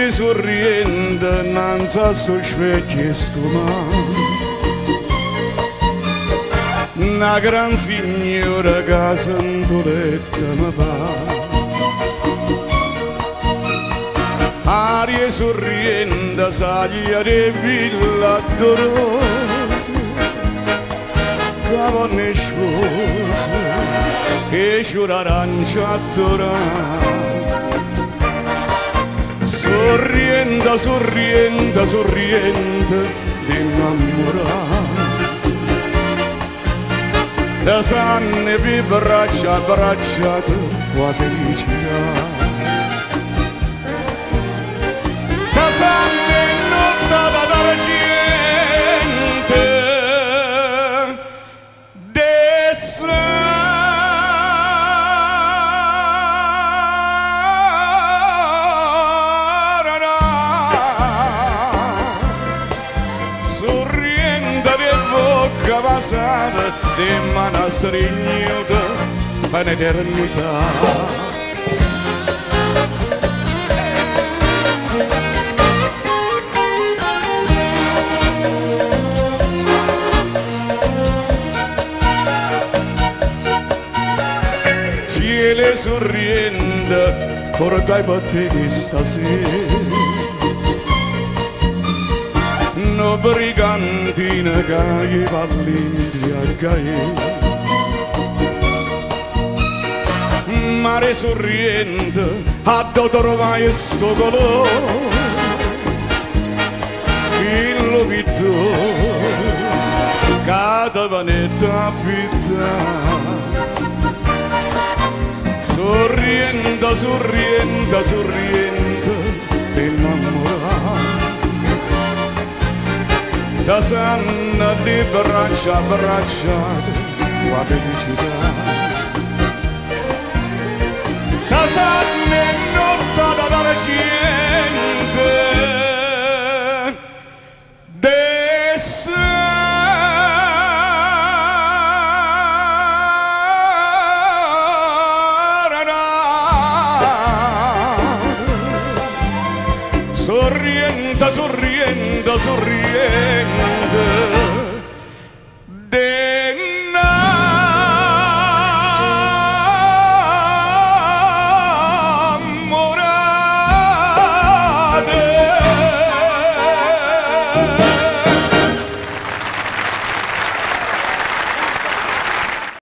Sorri sorriendo innanzi a sto specchio stumano, una gran signora che sentoletta mi fa. Aria sorriendo saglia di villa dolorosa, cavone sposa che c'ora arancia adorata. Sorriendo, sorriendo, sorriendo di innamorare, da sanne per braccia abbracciate qua felicità. Da sanne notte d'argento passata di mano stringata per l'eternità. Cielo sorriendo, portai per te stasera. No brigantina che gli vallinti a caere, mare sorriente a trovare sto colore, il lobito che ti vanetta a pizzare. Sorriendo, sorriendo, sorriendo ti innamorare, da sanna di braccia abbracciate qua felicità. Da sanna e notte dalla gente sorriendo, sorriendo, sorriendo.